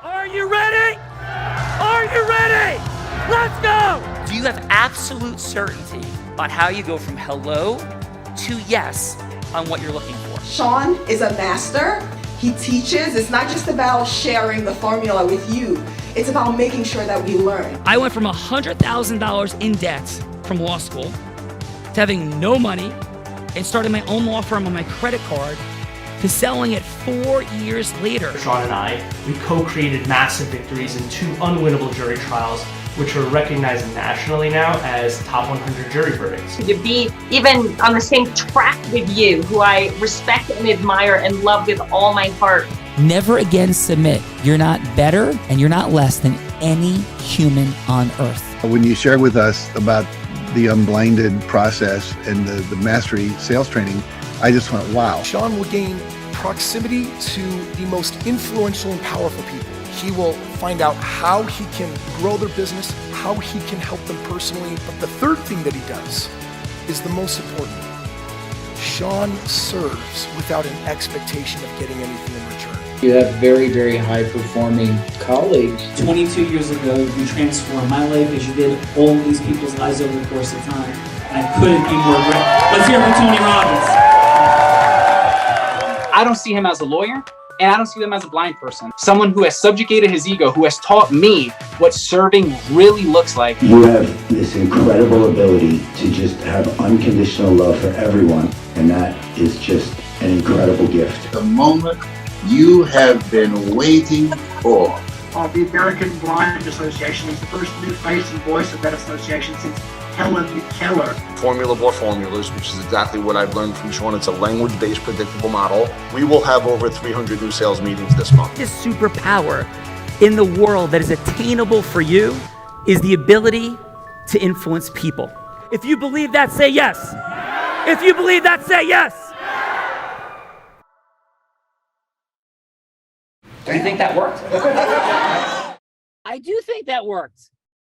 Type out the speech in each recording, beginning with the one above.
Are you ready? Are you ready? Let's go! Do you have absolute certainty on how you go from hello to yes on what you're looking for? Sean is a master. He teaches. It's not just about sharing the formula with you. It's about making sure that we learn. I went from $100,000 in debt from law school to having no money and starting my own law firm on my credit card to selling it 4 years later. Sean and I, we co-created massive victories in 2 unwinnable jury trials, which are recognized nationally now as top 100 jury verdicts. To be even on the same track with you, who I respect and admire and love with all my heart. Never again submit. You're not better and you're not less than any human on earth. When you shared with us about the unblinded process and the mastery sales training, I just went, wow. Sean will gain proximity to the most influential and powerful people. He will find out how he can grow their business, how he can help them personally. But the third thing that he does is the most important. Sean serves without an expectation of getting anything in return. You have very, very high-performing colleagues. 22 years ago, you transformed my life as you did all these people's lives over the course of time. And I couldn't be more grateful. Let's hear it for Tony Robbins. I don't see him as a lawyer, and I don't see him as a blind person. Someone who has subjugated his ego, who has taught me what serving really looks like. You have this incredible ability to just have unconditional love for everyone, and that is just an incredible gift. The moment you have been waiting for. The American Blind Association is the first new face and voice of that association since Helen Keller. Formula for formulas, which is exactly what I've learned from Sean. It's a language-based predictable model. We will have over 300 new sales meetings this month. This superpower in the world that is attainable for you is the ability to influence people. If you believe that, say yes. If you believe that, say yes. Do you think that worked? I do think that worked.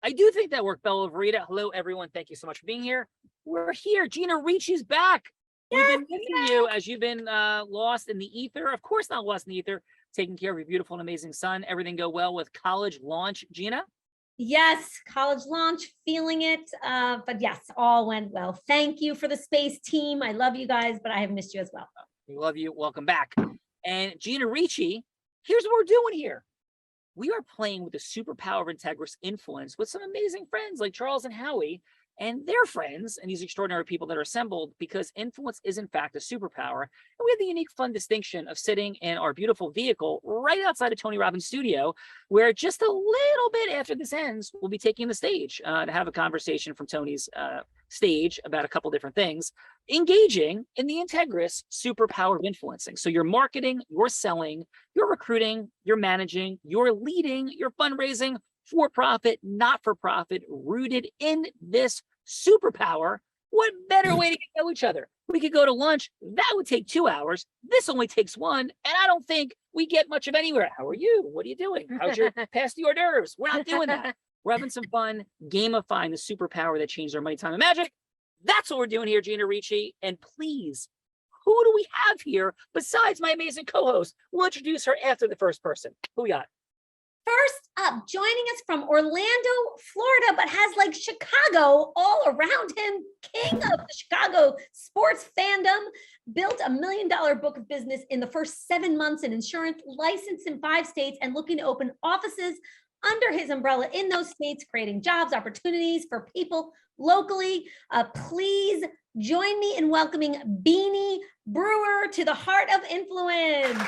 I do think that worked, Bella Verita. Hello, everyone. Thank you so much for being here. We're here. Gina Ricci's back. We've been missing you as you've been lost in the ether. Of course, not lost in the ether. Taking care of your beautiful and amazing son. Everything go well with college launch, Gina? Yes, college launch, feeling it. But yes, all went well. Thank you for the space team. I love you guys, but I have missed you as well. We love you. Welcome back. And Gina Ricci, here's what we're doing here. We are playing with the superpower of Integrous influence with some amazing friends like Charles and Howie and their friends and these extraordinary people that are assembled, because influence is in fact a superpower. And we have the unique fun distinction of sitting in our beautiful vehicle right outside of Tony Robbins' studio, where just a little bit after this ends, we'll be taking the stage to have a conversation from Tony's stage about a couple different things, engaging in the Integrous superpower of influencing. So you're marketing, you're selling, you're recruiting, you're managing, you're leading, you're fundraising, for profit, not for profit, rooted in this superpower. What better way to get to know each other? We could go to lunch. That would take 2 hours. This only takes 1. And I don't think we get much of anywhere. How are you? What are you doing? How's your pass the hors d'oeuvres? We're not doing that. We're having some fun gamifying the superpower that changed our money, time, and magic. That's what we're doing here, Gina Ricci. And please, who do we have here besides my amazing co-host? We'll introduce her after the first person. Who we got? First up, joining us from Orlando, Florida, but has like Chicago all around him, king of the Chicago sports fandom, built $1 million book of business in the first 7 months in insurance, licensed in 5 states, and looking to open offices under his umbrella in those states, creating jobs, opportunities for people locally. Please join me in welcoming Beanie Brewer to the Heart of Influence.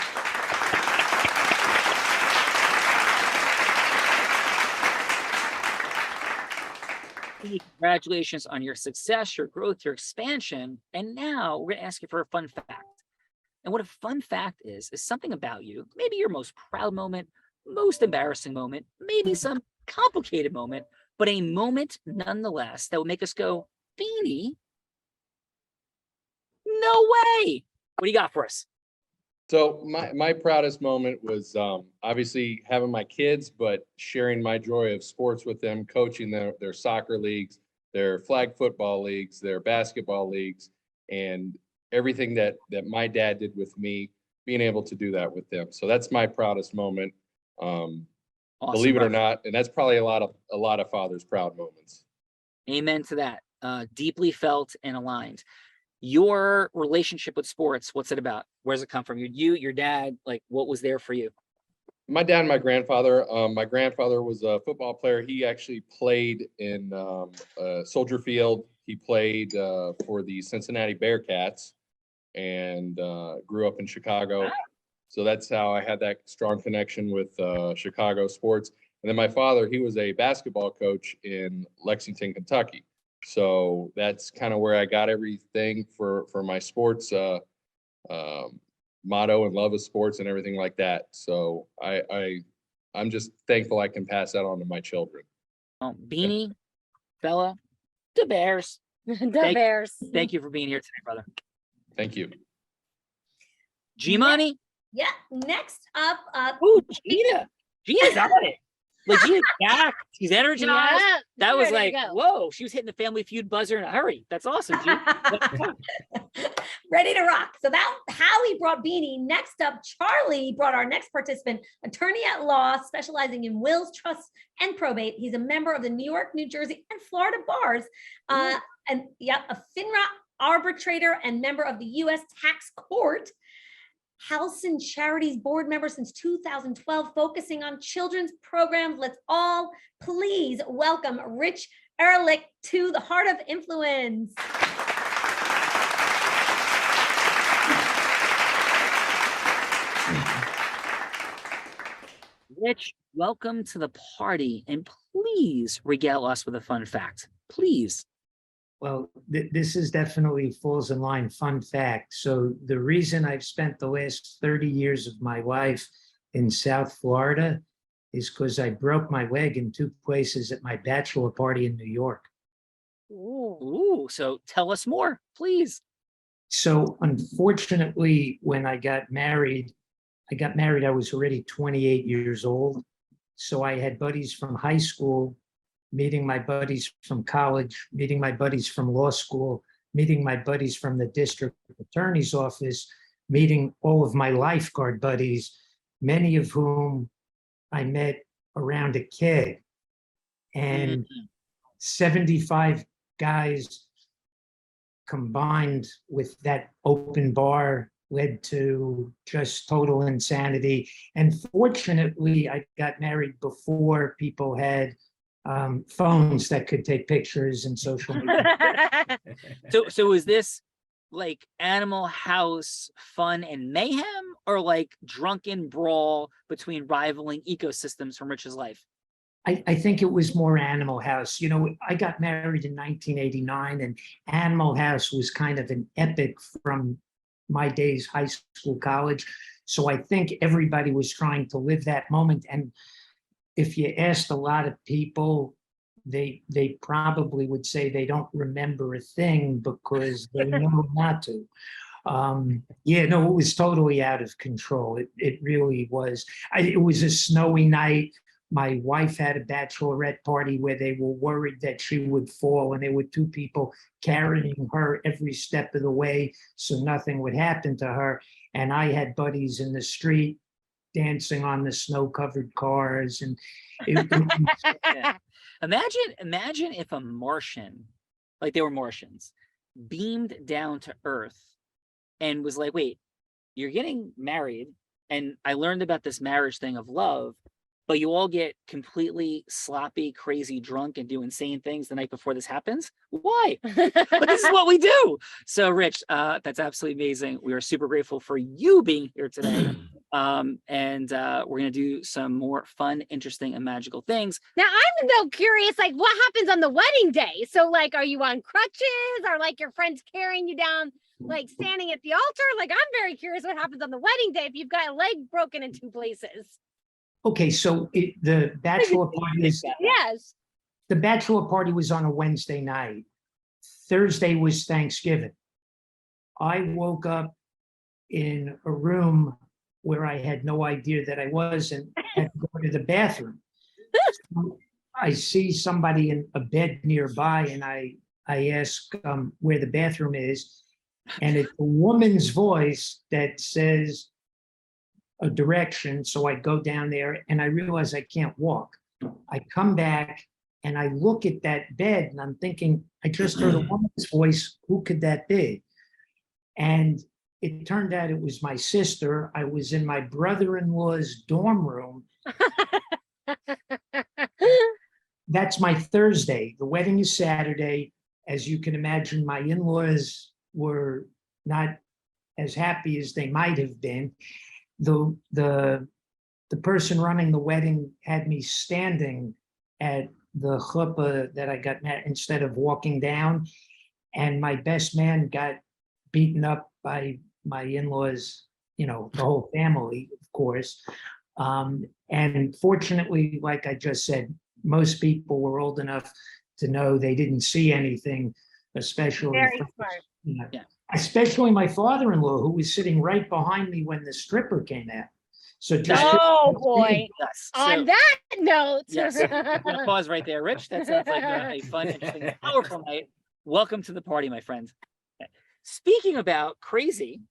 Congratulations on your success, your growth, your expansion. And now we're going to ask you for a fun fact. And what a fun fact is something about you, maybe your most proud moment, most embarrassing moment, maybe some complicated moment, but a moment nonetheless that will make us go, Beanie, no way. What do you got for us? So my proudest moment was obviously having my kids, but sharing my joy of sports with them, coaching their soccer leagues, their flag football leagues, their basketball leagues, and everything that my dad did with me, being able to do that with them. So that's my proudest moment. Believe Awesome, it or brother. not, and that's probably a lot of fathers' proud moments. Amen to that. Deeply felt and aligned. Your relationship with sports, what's it about? Where's it come from? Your dad, like what was there for you? My dad and my grandfather. My grandfather was a football player. He actually played in Soldier Field. He played for the Cincinnati Bearcats and grew up in Chicago. So that's how I had that strong connection with Chicago sports. And then my father, he was a basketball coach in Lexington, Kentucky. So that's kind of where I got everything for my sports motto and love of sports and everything like that. So I'm just thankful I can pass that on to my children. Beanie, Bella, the Bears. Bears. Thank you for being here today, brother. Thank you. G-Money. Yeah. Next up. Ooh, Gina's on it. Like Gina's back. She's energized. Yeah, That was ready like, to go. whoa, she was hitting the Family Feud buzzer in a hurry. That's awesome, Gina. Ready to rock. So that Howie brought Beanie. Next up, Charlie brought our next participant, attorney at law, specializing in wills, trusts, and probate. He's a member of the New York, New Jersey, and Florida bars. A FINRA arbitrator and member of the U.S. Tax Court. Halson Charities board member since 2012, focusing on children's programs. Let's all please welcome Rich Ehrlich to the Heart of Influence. Rich, welcome to the party, and please regale us with a fun fact. Please. Well, this is definitely falls in line. Fun fact. So the reason I've spent the last 30 years of my life in South Florida is because I broke my leg in 2 places at my bachelor party in New York. Ooh, so tell us more, please. So unfortunately, when I got married, I was already 28 years old. So I had buddies from high school, meeting my buddies from college, meeting my buddies from law school, meeting my buddies from the district attorney's office, meeting all of my lifeguard buddies, many of whom I met around a keg. And 75 guys combined with that open bar led to just total insanity. And fortunately, I got married before people had phones that could take pictures and social media. So is this like Animal House fun and mayhem, or like drunken brawl between rivaling ecosystems from Rich's life? I think it was more Animal House. You know, I got married in 1989, and Animal House was kind of an epic from my days, high school, college. So I think everybody was trying to live that moment. And if you asked a lot of people, they probably would say they don't remember a thing because they know not to. It was totally out of control. It really was. It was a snowy night. My wife had a bachelorette party where they were worried that she would fall, and there were 2 people carrying her every step of the way so nothing would happen to her. And I had buddies in the street dancing on the snow-covered cars. And Imagine if a Martian, like they were Martians, beamed down to Earth and was like, wait, you're getting married, and I learned about this marriage thing of love, but you all get completely sloppy, crazy, drunk, and do insane things the night before this happens. Why? But this is what we do. So, Rich, that's absolutely amazing. We are super grateful for you being here today. And we're going to do some more fun, interesting, and magical things. Now, I'm though curious, like what happens on the wedding day? So like, are you on crutches, or like your friends carrying you down, like standing at the altar? Like, I'm very curious what happens on the wedding day if you've got a leg broken in 2 places. okay, so the bachelor party is Yes. the bachelor party was on a Wednesday night. Thursday was Thanksgiving. I woke up in a room where I had no idea that I was and had to go to the bathroom. So I see somebody in a bed nearby, and I ask where the bathroom is, and it's a woman's voice that says, a direction. So I go down there and I realize I can't walk. I come back and I look at that bed and I'm thinking, I just heard a woman's voice. Who could that be? And it turned out it was my sister. I was in my brother-in-law's dorm room. That's my Thursday. The wedding is Saturday. As you can imagine, my in-laws were not as happy as they might have been. The person running the wedding had me standing at the chuppah that I got met instead of walking down. And my best man got beaten up by my in-laws, you know, the whole family, of course. And fortunately, like I just said, most people were old enough to know they didn't see anything, especially, you know, especially my father-in-law, who was sitting right behind me when the stripper came out. So just oh boy. Yes. On So- that note, Yes, I'm gonna pause right there. Rich, that sounds like a fun, interesting, powerful night. Welcome to the party, my friend. Speaking about crazy,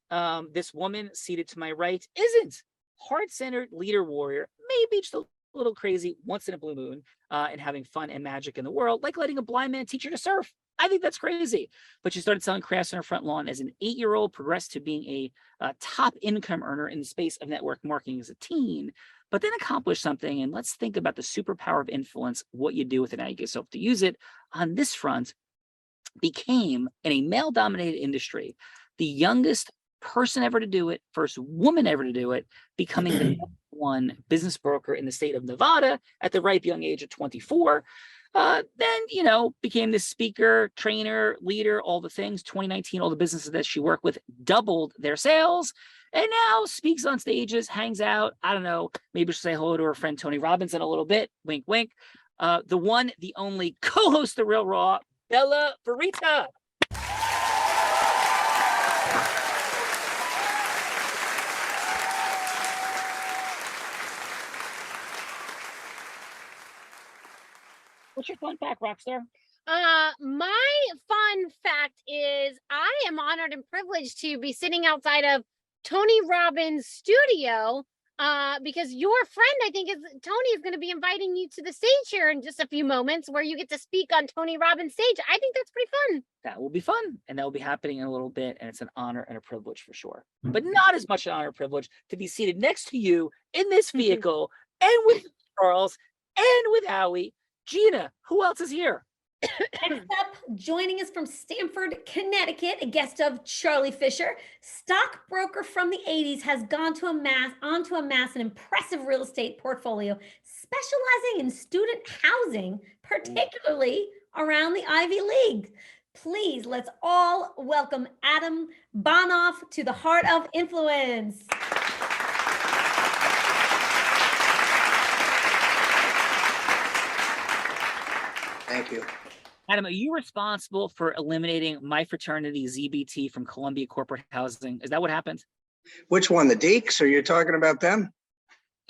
this woman seated to my right isn't heart-centered leader warrior, maybe just a little crazy once in a blue moon, and having fun and magic in the world, like letting a blind man teach her to surf. I think that's crazy. But she started selling crafts on her front lawn as an 8-year-old, progressed to being a top income earner in the space of network marketing as a teen, but then accomplished something. And let's think about the superpower of influence, what you do with it, how you get yourself to use it. On this front, became, in a male-dominated industry, the youngest person ever to do it, first woman ever to do it, becoming the #1 business broker in the state of Nevada at the ripe young age of 24. Then, you know, became this speaker, trainer, leader, all the things. 2019, all the businesses that she worked with doubled their sales, and now speaks on stages, hangs out. I don't know, maybe she'll say hello to her friend Tony Robbins in a little bit. Wink, wink. The one, the only co-host of Real Raw, Bella Verita. What's your fun fact, Rockstar? My fun fact is I am honored and privileged to be sitting outside of Tony Robbins' studio because your friend, I think, Tony is going to be inviting you to the stage here in just a few moments where you get to speak on Tony Robbins' stage. I think that's pretty fun. That will be fun, and that will be happening in a little bit, and it's an honor and a privilege for sure. But not as much an honor and privilege to be seated next to you in this vehicle, and with Charles, and with Howie. Gina, who else is here? Next up, joining us from Stamford, Connecticut, a guest of Charlie Fischer, stockbroker from the 80s, has gone to amass an impressive real estate portfolio, specializing in student housing, particularly around the Ivy League. Please, let's all welcome Adam Bonoff to the Heart of Influence. Thank you. Adam, are you responsible for eliminating my fraternity ZBT from Columbia Corporate Housing? Is that what happened? Which one, the Deeks? Are you talking about them?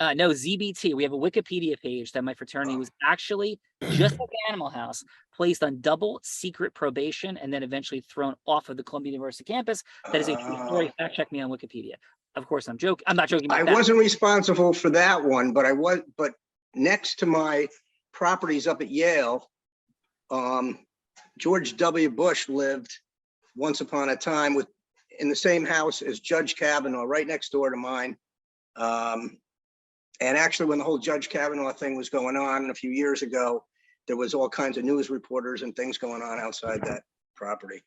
No, ZBT. We have a Wikipedia page that my fraternity was actually, just like Animal House, placed on double secret probation and then eventually thrown off of the Columbia University campus. That is a true story. Fact check me on Wikipedia. Of course, I'm joking. I'm not joking about that. I wasn't responsible for that one, but but next to my properties up at Yale, George W. Bush lived once upon a time in the same house as Judge Kavanaugh, right next door to mine. And actually, when the whole Judge Kavanaugh thing was going on a few years ago, there was all kinds of news reporters and things going on outside that property.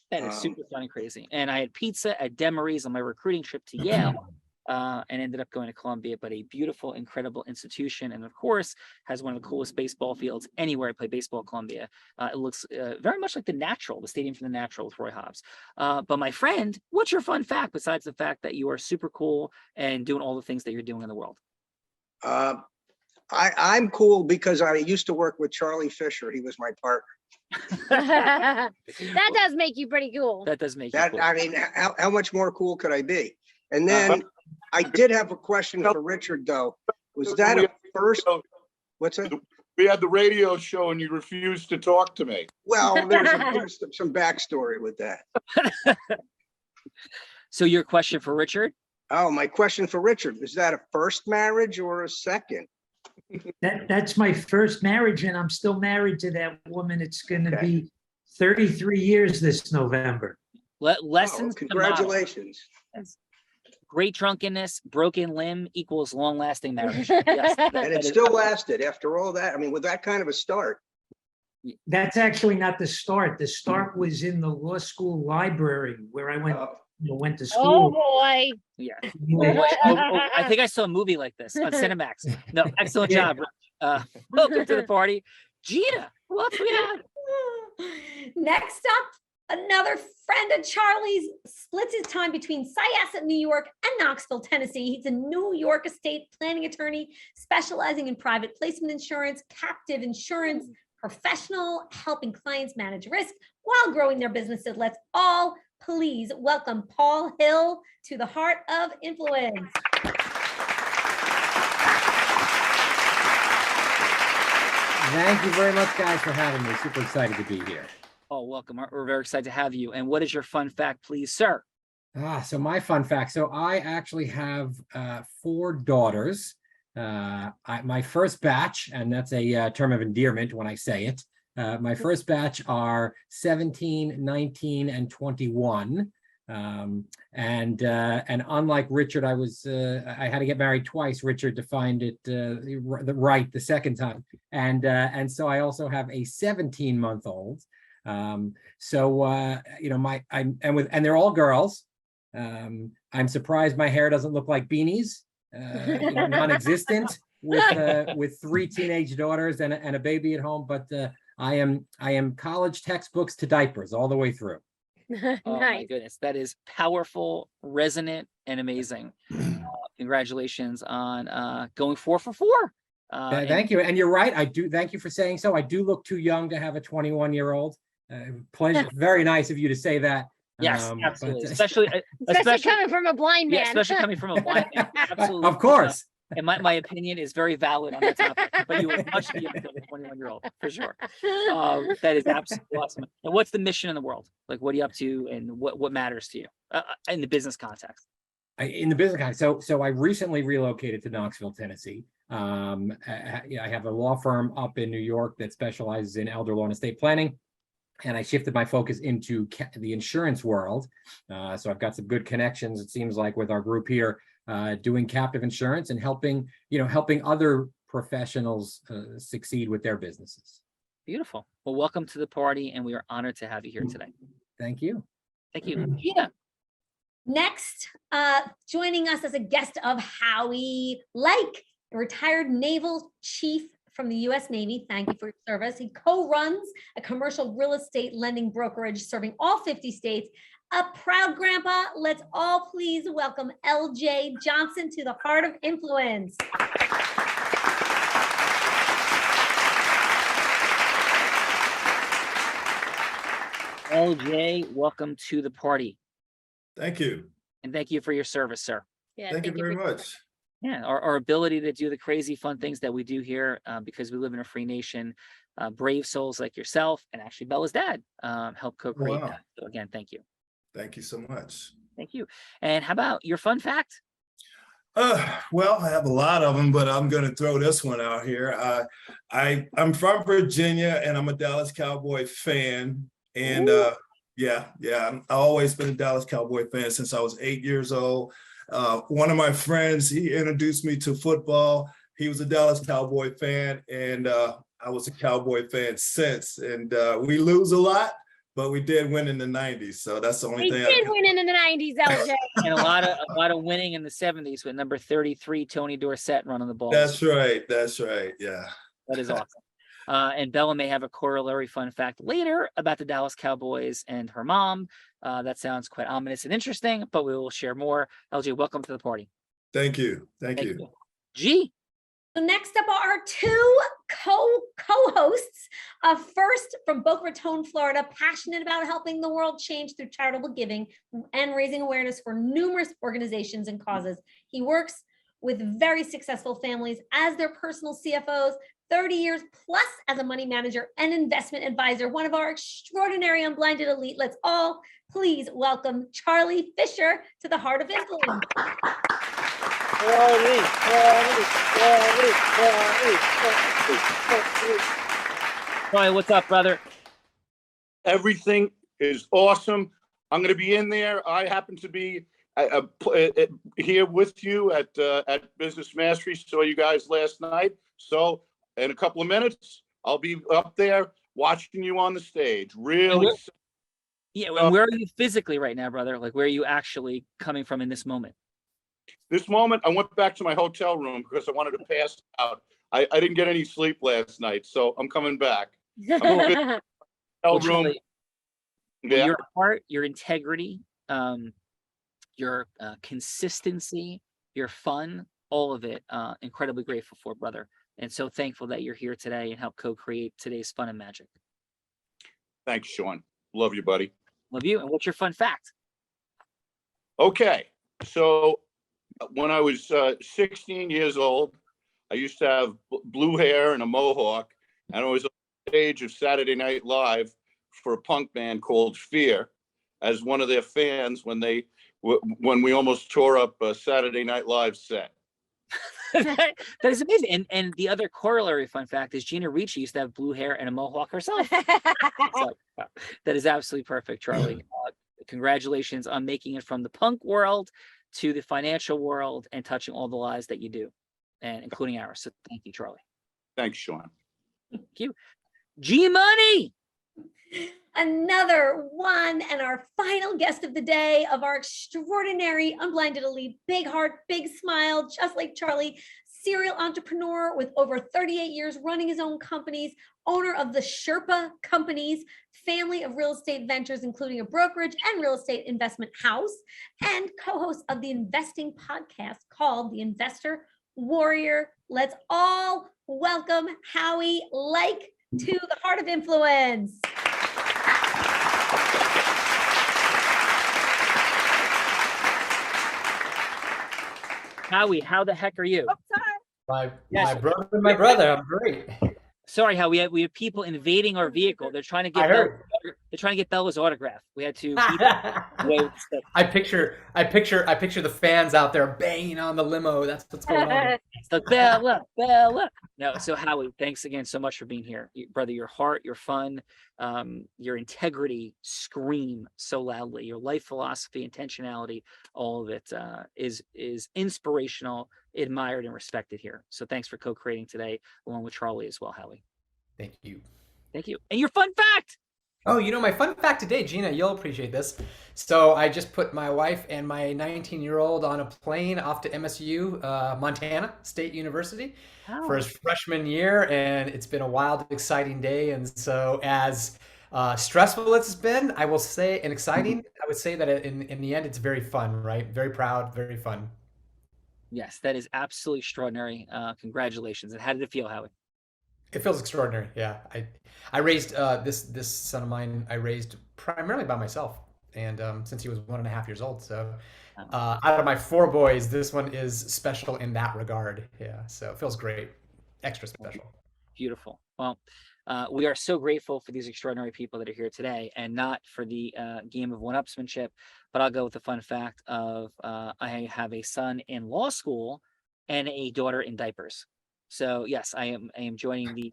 That is super fun and crazy. And I had pizza at Demarie's on my recruiting trip to Yale. And ended up going to Columbia, but a beautiful, incredible institution. And of course, has one of the coolest baseball fields anywhere. I play baseball at Columbia. It looks very much like the Natural, the stadium for the Natural with Roy Hobbs. But my friend, what's your fun fact besides the fact that you are super cool and doing all the things that you're doing in the world? I'm cool because I used to work with Charlie Fischer. He was my partner. That does make you pretty cool. That does make you cool. I mean, how much more cool could I be? And then I did have a question for Richard, though. Was that a first? What's that? We had the radio show and you refused to talk to me. Well, there's some backstory with that. So your question for Richard? Oh, my question for Richard, is that a first marriage or a second? That's my first marriage, and I'm still married to that woman. It's going to Okay. be 33 years this November. Lessons. Congratulations. Great drunkenness, broken limb equals long-lasting marriage. Yes, And it still lasted after all that. I mean, with that kind of a start. That's actually not the start. The start was in the law school library where I went to school. Oh boy. Yeah. I think I saw a movie like this on Cinemax. No, excellent job. Welcome to the party. Gina, who else we have? Next up, another friend of Charlie's splits his time between Syosset, New York and Knoxville, Tennessee. He's a New York estate planning attorney specializing in private placement insurance, captive insurance, professional, helping clients manage risk while growing their businesses. Let's all please welcome Paul Hill to the Heart of Influence. Thank you very much, guys, for having me. Super excited to be here. Oh, welcome. We're very excited to have you. And what is your fun fact, please, sir? So my fun fact. So I actually have 4 daughters. My first batch, and that's a term of endearment when I say it. My first batch are 17, 19, and 21. And unlike Richard, I had to get married twice, Richard, to find it right the second time. And so I also have a 17-month-old. And they're all girls. I'm surprised my hair doesn't look like Beanie's, non-existent with 3 teenage daughters and a baby at home. But I am college textbooks to diapers all the way through. Oh my goodness, that is powerful, resonant, and amazing. Congratulations on going 4 for 4. Thank you, and you're right. I do. Thank you for saying so. I do look too young to have a 21-year-old. Pleasure. Very nice of you to say that. Yes, absolutely. Especially coming from a blind man. Yeah, especially coming from a blind man. Absolutely. Of course. And my opinion is very valid on that topic, but you are much younger than a 21-year-old, for sure. That is absolutely awesome. And what's the mission in the world? Like, what are you up to, and what matters to you in the business context? In the business context, so I recently relocated to Knoxville, Tennessee. I have a law firm up in New York that specializes in elder law and estate planning. And I shifted my focus into the insurance world. So I've got some good connections, it seems like, with our group here, doing captive insurance and helping other professionals succeed with their businesses. Beautiful. Well, welcome to the party, and we are honored to have you here today. Thank you. Thank you. Gina. Next, joining us as a guest of Howie Lyke, a retired naval chief from the U.S. Navy. Thank you for your service. He co-runs a commercial real estate lending brokerage serving all 50 states. A proud grandpa. Let's all please welcome L.J. Johnson to the Heart of Influence. L.J., welcome to the party. Thank you. And thank you for your service, sir. Yeah, thank you very much. Yeah, our ability to do the crazy fun things that we do here because we live in a free nation, brave souls like yourself and actually Bella's dad help co-create that. So again, thank you. Thank you so much. Thank you. And how about your fun fact? Well, I have a lot of them, but I'm going to throw this one out here. I'm from Virginia, and I'm a Dallas Cowboy fan. And I've always been a Dallas Cowboy fan since I was 8 years old. One of my friends, he introduced me to football. He was a Dallas Cowboy fan, and I was a Cowboy fan since. And we lose a lot, but we did win in the 90s. So that's the only thing. We did win in the 90s, LJ. And a lot of winning in the 70s with number 33, Tony Dorsett, running the ball. That's right. That's right. Yeah. That is awesome. And Bella may have a corollary fun fact later about the Dallas Cowboys and her mom. That sounds quite ominous and interesting, but we will share more. LJ, welcome to the party. Thank you. Thank you. G. So next up are our 2 co-hosts. First, from Boca Raton, Florida, passionate about helping the world change through charitable giving and raising awareness for numerous organizations and causes. He works with very successful families as their personal CFOs, 30 years plus as a money manager and investment advisor, one of our extraordinary unblinded elite. Let's all please welcome Charlie Fischer to the Heart of Influence. Charlie, what's up, brother? Everything is awesome. I'm going to be in there. I happen to be here with you at Business Mastery. Saw you guys last night. So in a couple of minutes, I'll be up there watching you on the stage. Really. Yeah, and where are you physically right now, brother? Like, where are you actually coming from in this moment? This moment, I went back to my hotel room because I wanted to pass out. I didn't get any sleep last night, so I'm coming back. Well, Charlie, Yeah. your heart, your integrity, your consistency, your fun, all of it, incredibly grateful for, brother. And so thankful that you're here today and help co-create today's fun and magic. Thanks, Sean. Love you, buddy. Love you. And what's your fun fact? Okay, so when I was 16 years old, I used to have blue hair and a mohawk, and I was on the stage of Saturday Night Live for a punk band called Fear as one of their fans when we almost tore up a Saturday Night Live set. That is amazing. And the other corollary fun fact is Gina Ricci used to have blue hair and a mohawk herself. So, that is absolutely perfect, Charlie. Congratulations on making it from the punk world to the financial world and touching all the lives that you do, and including ours. So thank you, Charlie. Thanks, Sean. Thank you. G-Money! Another one, and our final guest of the day of our extraordinary unblinded elite, big heart, big smile, just like Charlie, serial entrepreneur with over 38 years running his own companies, owner of the Sherpa companies, family of real estate ventures, including a brokerage and real estate investment house, and co-host of the investing podcast called The Investor Warrior. Let's all welcome Howie Lyke to the Heart of Influence. Howie, how the heck are you? My brother and my brother, I'm great. Sorry, Howie, we have people invading our vehicle. They're trying to get Bella's autograph. We had to keep away with stuff. I picture the fans out there banging on the limo. That's what's going on. It's like Bella. No, so Howie, thanks again so much for being here, brother. Your heart, your fun, your integrity scream so loudly. Your life philosophy, intentionality, all of it is inspirational, admired, and respected here. So thanks for co-creating today, along with Charlie as well, Howie. Thank you. Thank you. And your fun fact. Oh, my fun fact today, Gina, you'll appreciate this. So I just put my wife and my 19-year-old on a plane off to MSU, Montana State University for his freshman year. And it's been a wild, exciting day. And so as stressful as it's been, I will say, and exciting, I would say that in the end, it's very fun, right? Very proud, very fun. Yes, that is absolutely extraordinary. Congratulations. And how did it feel, Howie? It feels extraordinary. Yeah. I raised this son of mine, I raised primarily by myself. And since he was 1.5 years old. So out of my 4 boys, this one is special in that regard. Yeah. So it feels great. Extra special. Beautiful. Well, we are so grateful for these extraordinary people that are here today, and not for the game of one-upsmanship, but I'll go with the fun fact of I have a son in law school and a daughter in diapers. So yes, I am joining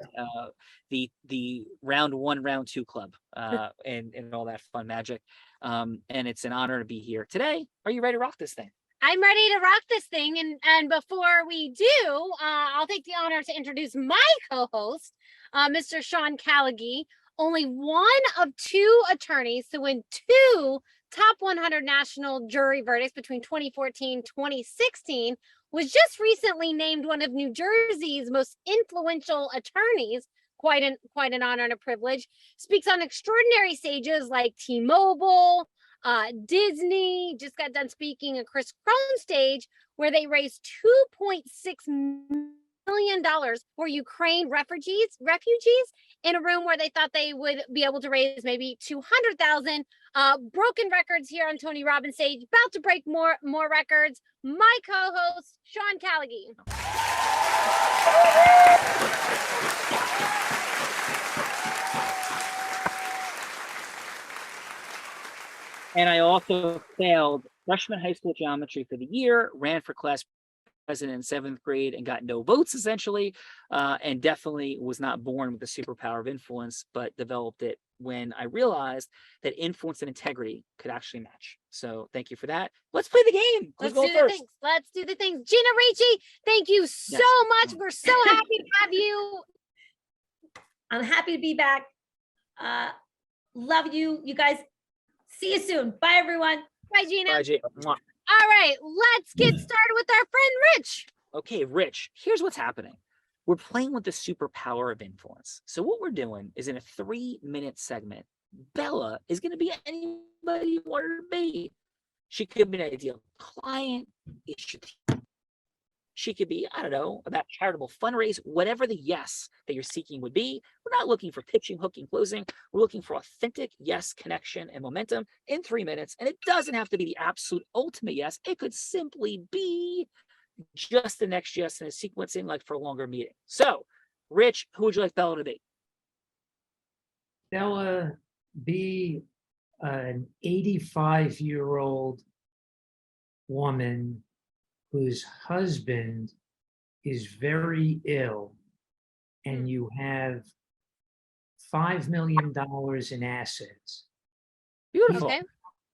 the round 1, round 2 club, and all that fun magic. And it's an honor to be here today. Are you ready to rock this thing? I'm ready to rock this thing. And before we do, I'll take the honor to introduce my co-host, Mr. Sean Callaghy, only one of 2 attorneys to win 2 top 100 national jury verdicts between 2014 2016, was just recently named one of New Jersey's most influential attorneys. Quite an honor and a privilege. Speaks on extraordinary stages like T-Mobile, Disney. Just got done speaking at Chris Crohn's stage, where they raised $2.6 million for Ukraine refugees in a room where they thought they would be able to raise maybe 200,000. Broken records here on Tony Robbins' stage, about to break more records. My co-host, Sean Callaghy. And I also failed freshman high school geometry for the year, ran for class president in 7th grade and got no votes essentially, and definitely was not born with the superpower of influence, but developed it when I realized that influence and integrity could actually match. So thank you for that. Let's play the game. Let's do the things. Let's do the things. Gina Ricci, thank you so much. We're so happy to have you. I'm happy to be back. Love you. You guys, see you soon. Bye, everyone. Bye, Gina. Bye, Gina. All right, let's get started with our friend Rich. Okay, Rich, here's what's happening. We're playing with the superpower of influence. So what we're doing is in a 3-minute segment, Bella is going to be anybody you want her to be. She could be an ideal client. She could be, I don't know, about charitable fundraise, whatever the yes that you're seeking would be. We're not looking for pitching, hooking, closing. We're looking for authentic yes, connection, and momentum in 3 minutes. And it doesn't have to be the absolute ultimate yes. It could simply be just the next yes in a sequencing, like for a longer meeting. So, Rich, who would you like Bella to be? Bella, be an 85-year-old woman whose husband is very ill, and you have $5 million in assets. Beautiful.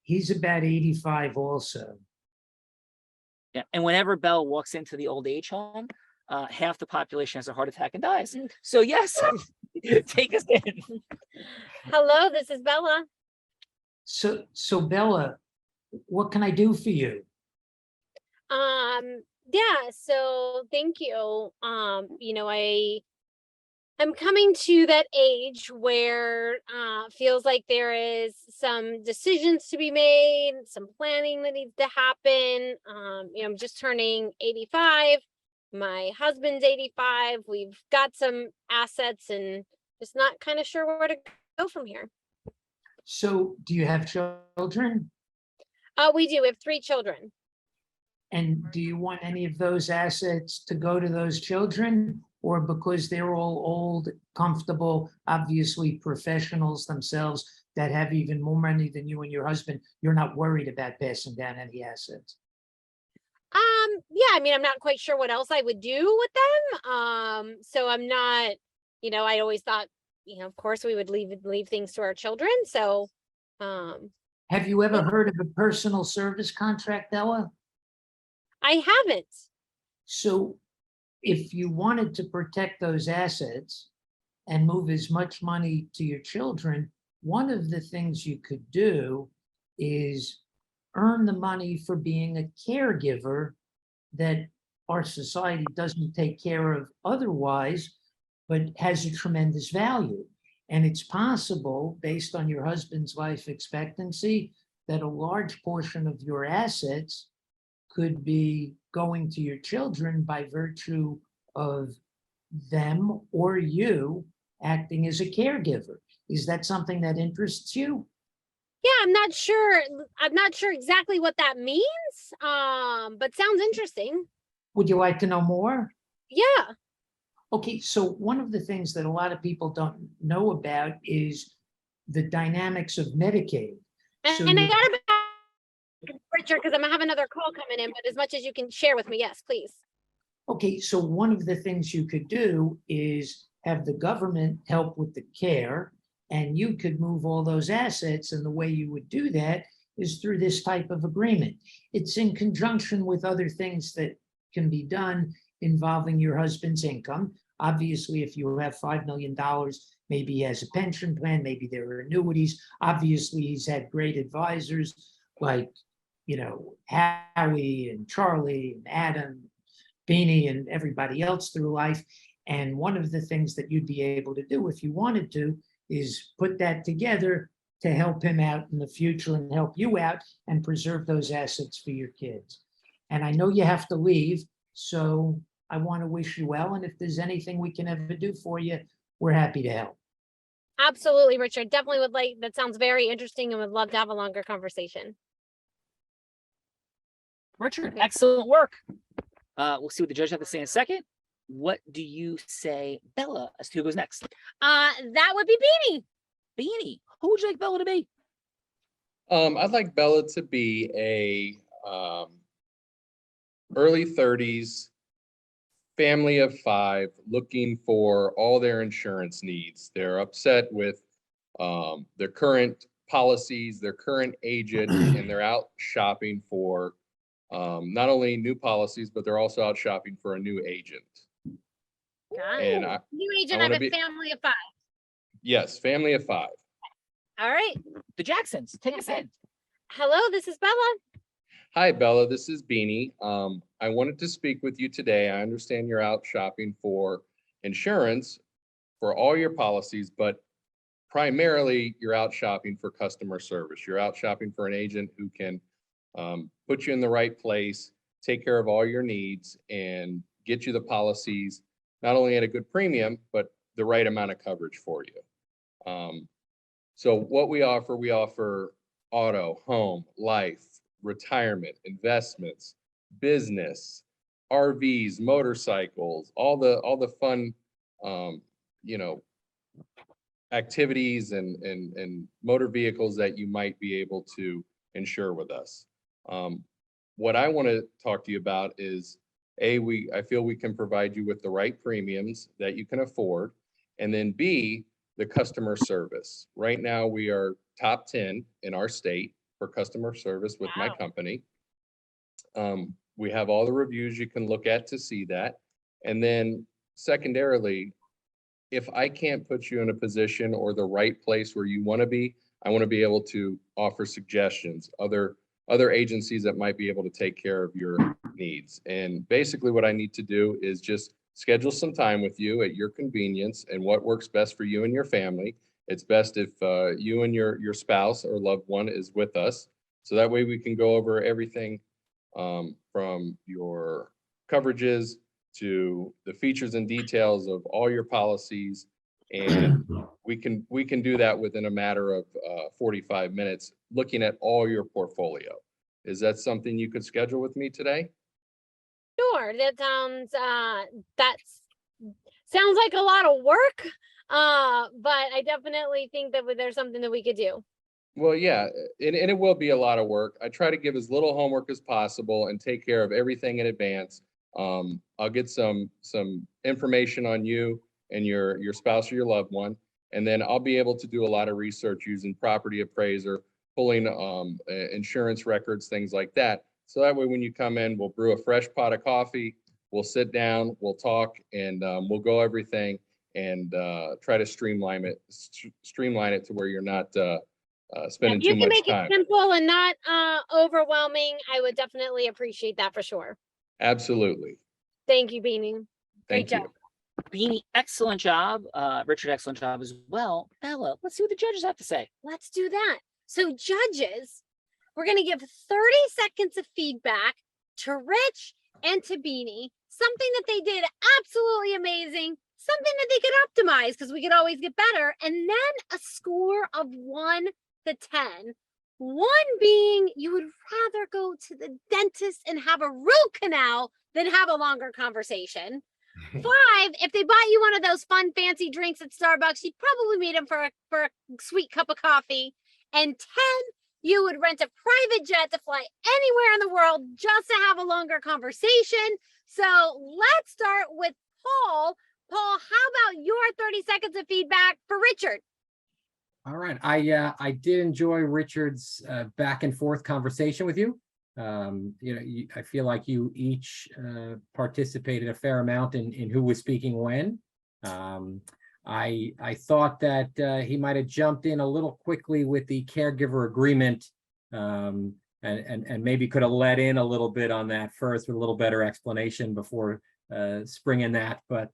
He's about 85 also. Yeah, and whenever Bella walks into the old age home, half the population has a heart attack and dies. So yes, take us in. Hello, this is Bella. So Bella, what can I do for you? Yeah, so thank you. You know, I'm coming to that age where feels like there is some decisions to be made, some planning that needs to happen. You know, I'm just turning 85. My husband's 85. We've got some assets and just not kind of sure where to go from here. So do you have children? We do. We have 3 children. And do you want any of those assets to go to those children, or because they're all old, comfortable, obviously professionals themselves that have even more money than you and your husband, you're not worried about passing down any assets? Yeah, I mean, I'm not quite sure what else I would do with them. So I'm not, you know, I always thought, you know, of course we would leave things to our children. So, have you ever heard of a personal service contract, Ella? I haven't. So if you wanted to protect those assets and move as much money to your children, one of the things you could do is earn the money for being a caregiver that our society doesn't take care of otherwise, but has a tremendous value. And it's possible, based on your husband's life expectancy, that a large portion of your assets could be going to your children by virtue of them or you acting as a caregiver. Is that something that interests you? Yeah, I'm not sure. I'm not sure exactly what that means, but sounds interesting. Would you like to know more? Yeah. Okay, so one of the things that a lot of people don't know about is the dynamics of Medicaid. And I got to Richard, because I'm gonna have another call coming in, but as much as you can share with me, yes, please. Okay, so one of the things you could do is have the government help with the care, and you could move all those assets, and the way you would do that is through this type of agreement. It's in conjunction with other things that can be done involving your husband's income. Obviously, if you have $5 million, maybe he has a pension plan, maybe there are annuities. Obviously, he's had great advisors like, you know, Howie and Charlie and Adam, Beanie and everybody else through life. And one of the things that you'd be able to do if you wanted to is put that together to help him out in the future and help you out and preserve those assets for your kids. And I know you have to leave, so I want to wish you well. And if there's anything we can ever do for you, we're happy to help. Absolutely, Richard. Definitely would like, that sounds very interesting and would love to have a longer conversation. Richard, excellent work. We'll see what the judge has to say in a second. what do you say, Bella, as to who goes next? That would be Beanie. Beanie. Who would you like Bella to be? I'd like Bella to be a early 30s family of 5 looking for all their insurance needs. They're upset with their current policies, their current agent, and they're out shopping for not only new policies, but they're also out shopping for a new agent. And New agent of a family of 5. Yes, family of 5. All right. The Jacksons, take us in. Hello, this is Bella. Hi, Bella. This is Beanie. I wanted to speak with you today. I understand you're out shopping for insurance for all your policies, but primarily you're out shopping for customer service. You're out shopping for an agent who can put you in the right place, take care of all your needs, and get you the policies, not only at a good premium, but the right amount of coverage for you. So what we offer auto, home, life, retirement, investments, business, RVs, motorcycles, all the fun, activities and motor vehicles that you might be able to insure with us. What I want to talk to you about is I feel we can provide you with the right premiums that you can afford, and then B, the customer service. Right now, we are top 10 in our state for customer service with my company. We have all the reviews you can look at to see that. And then secondarily, if I can't put you in a position or the right place where you want to be, I want to be able to offer suggestions, other agencies that might be able to take care of your needs. And basically what I need to do is just schedule some time with you at your convenience and what works best for you and your family. It's best if you and your spouse or loved one is with us. So that way we can go over everything from your coverages to the features and details of all your policies. And we can do that within a matter of 45 minutes, looking at all your portfolio. Is that something you could schedule with me today? Sure. That sounds like a lot of work. But I definitely think that there's something that we could do. Well, yeah, and it will be a lot of work. I try to give as little homework as possible and take care of everything in advance. I'll get some information on you and your spouse or your loved one, and then I'll be able to do a lot of research using property appraiser, pulling insurance records, things like that. So that way when you come in, we'll brew a fresh pot of coffee, we'll sit down, we'll talk, and we'll go everything and try to streamline it to where you're not spending too much time. If you can make it simple and not overwhelming, I would definitely appreciate that for sure. Absolutely. Thank you, Beanie. Great job. Beanie, excellent job. Richard, excellent job as well. Bella, let's see what the judges have to say. Let's do that. So judges, we're going to give 30 seconds of feedback to Rich and to Beanie, something that they did absolutely amazing, something that they could optimize because we could always get better, and then a score of 1 to 10. 1 being you would rather go to the dentist and have a root canal than have a longer conversation. 5, if they bought you one of those fun fancy drinks at Starbucks, you'd probably meet them for a sweet cup of coffee. And 10, you would rent a private jet to fly anywhere in the world just to have a longer conversation. So let's start with Paul. Paul, how about your 30 seconds of feedback for Richard? All right. I did enjoy Richard's back and forth conversation with you. I feel like you each participated a fair amount in who was speaking when. I thought that he might have jumped in a little quickly with the caregiver agreement, and maybe could have let in a little bit on that first with a little better explanation before springing that. But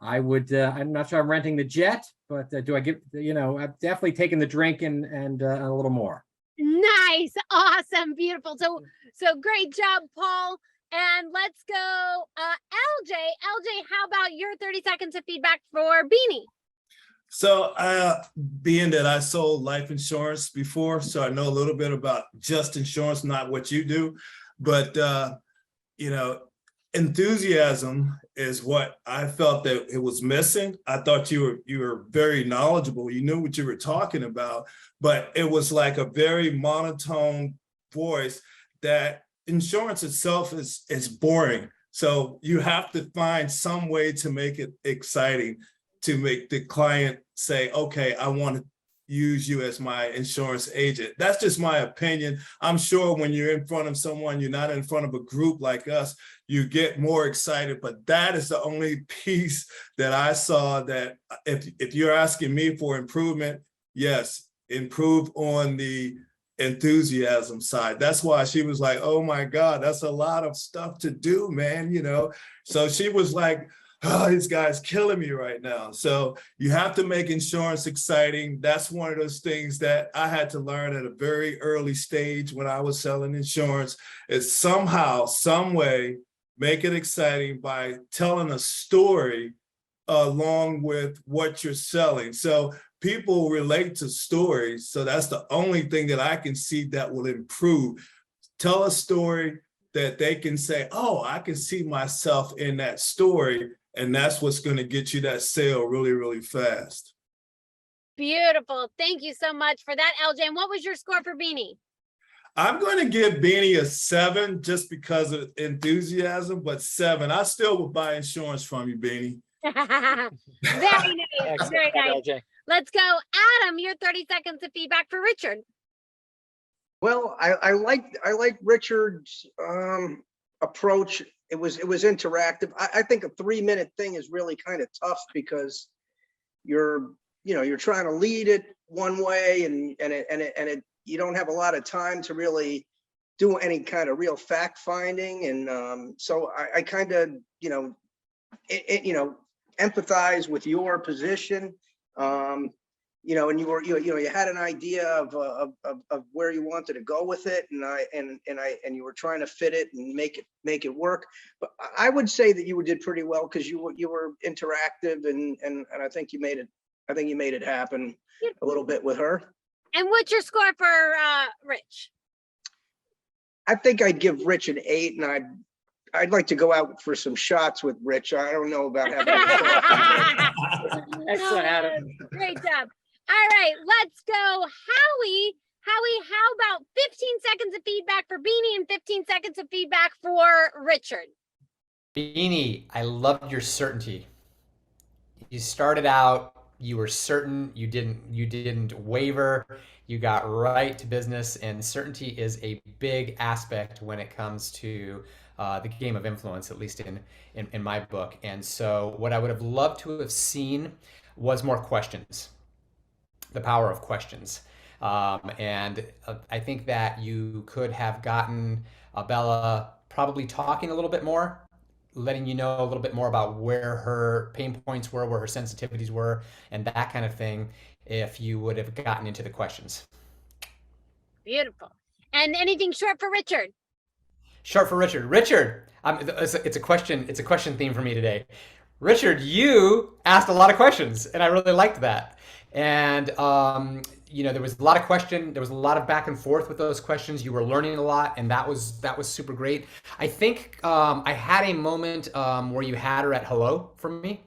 I'm not sure I'm renting the jet, but do I give, I've definitely taken the drink and a little more. Nice. Awesome. Beautiful. So great job, Paul. And let's go, LJ. LJ, how about your 30 seconds of feedback for Beanie? So being that I sold life insurance before, so I know a little bit about just insurance, not what you do, but enthusiasm is what I felt that it was missing. I thought you were very knowledgeable. You knew what you were talking about, but it was like a very monotone voice that insurance itself is boring. So you have to find some way to make it exciting, to make the client say, okay, I want to use you as my insurance agent. That's just my opinion. I'm sure when you're in front of someone, you're not in front of a group like us, you get more excited, but that is the only piece that I saw that if you're asking me for improvement, yes, improve on the enthusiasm side. That's why she was like, oh my God, that's a lot of stuff to do, man, you know? So she was like, oh, this guy's killing me right now. So you have to make insurance exciting. That's one of those things that I had to learn at a very early stage when I was selling insurance, is somehow, some way, make it exciting by telling a story along with what you're selling. So people relate to stories. So that's the only thing that I can see that will improve. Tell a story that they can say, oh, I can see myself in that story. And that's what's going to get you that sale really, really fast. Beautiful. Thank you so much for that, LJ. And what was your score for Beanie? I'm going to give Beanie a 7 just because of enthusiasm, but 7. I still would buy insurance from you, Beanie. Very nice. Very nice. LJ. Let's go. Adam, your 30 seconds of feedback for Richard. Well, I like Richard's approach. It was interactive. I think a 3-minute thing is really kind of tough because you're trying to lead it one way and you don't have a lot of time to really do any kind of real fact finding. And so I kind of, empathize with your position. And you had an idea of where you wanted to go with it, and you were trying to fit it and make it work. But I would say that you did pretty well because you were interactive, and I think you made it happen a little bit with her. And what's your score for Rich? I think I'd give Rich an 8, and I'd like to go out for some shots with Rich. I don't know about having. Excellent, Adam. Great job. All right, let's go. Howie, how about 15 seconds of feedback for Beanie and 15 seconds of feedback for Richard? Beanie, I loved your certainty. You started out, you were certain, you didn't waver, you got right to business, and certainty is a big aspect when it comes to the game of influence, at least in my book. And so what I would have loved to have seen was more questions, the power of questions. And I think that you could have gotten Bella probably talking a little bit more, letting you know a little bit more about where her pain points were, where her sensitivities were, and that kind of thing, if you would have gotten into the questions. Beautiful. And anything short for Richard? Short for Richard. Richard, it's a question theme for me today. Richard, you asked a lot of questions, and I really liked that. And there was a lot of there was a lot of back and forth with those questions. You were learning a lot, and that was super great. I think I had a moment where you had her at hello from me,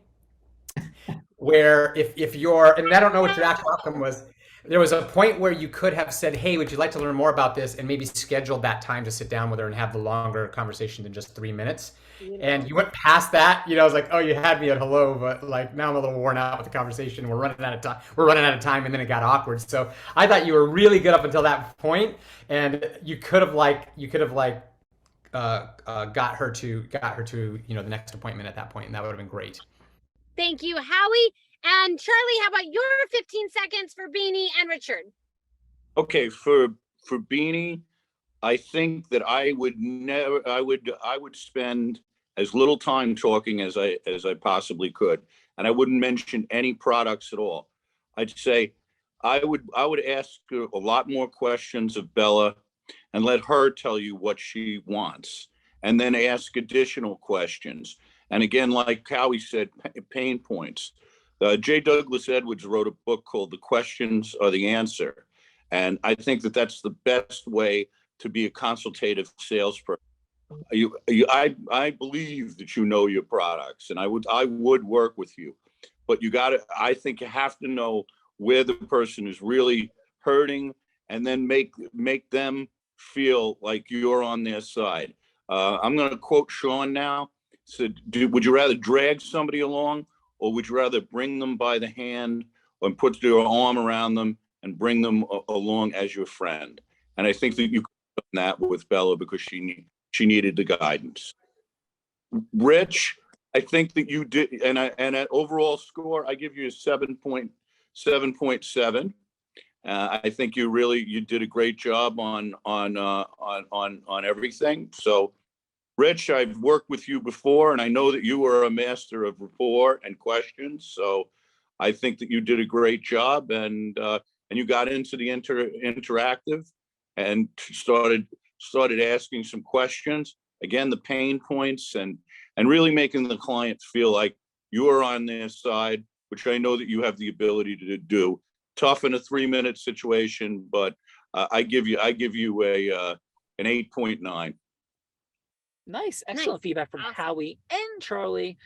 where if you're, and I don't know what your actual outcome was. There was a point where you could have said, hey, would you like to learn more about this? And maybe scheduled that time to sit down with her and have the longer conversation than just 3 minutes. And you went past that, I was like, oh, you had me at hello, but like now I'm a little worn out with the conversation. We're running out of time, and then it got awkward. So I thought you were really good up until that point, and you could have got her to the next appointment at that point, and that would have been great. Thank you, Howie. And Charlie, how about your 15 seconds for Beanie and Richard? Okay, for Beanie, I think that I would spend as little time talking as I possibly could, and I wouldn't mention any products at all. I'd say I would ask a lot more questions of Bella and let her tell you what she wants, and then ask additional questions. And again, like Howie said, pain points. J. Douglas Edwards wrote a book called The Questions Are the Answer. And I think that that's the best way to be a consultative salesperson. I believe that you know your products, and I would work with you, but I think you have to know where the person is really hurting, and then make them feel like you're on their side. I'm going to quote Sean now. Said, would you rather drag somebody along, or would you rather bring them by the hand and put your arm around them and bring them along as your friend? And I think that you could have done that with Bella, because she needed the guidance. Rich, I think that you did, and at overall score, I give you a 7.7. I think you did a great job on everything. So, Rich, I've worked with you before, and I know that you are a master of rapport and questions. So, I think that you did a great job, and you got into the interactive and started asking some questions. Again, the pain points and really making the client feel like you are on their side, which I know that you have the ability to do. Tough in a 3-minute situation, but I give you an 8.9. Nice, excellent feedback from Howie and Charlie.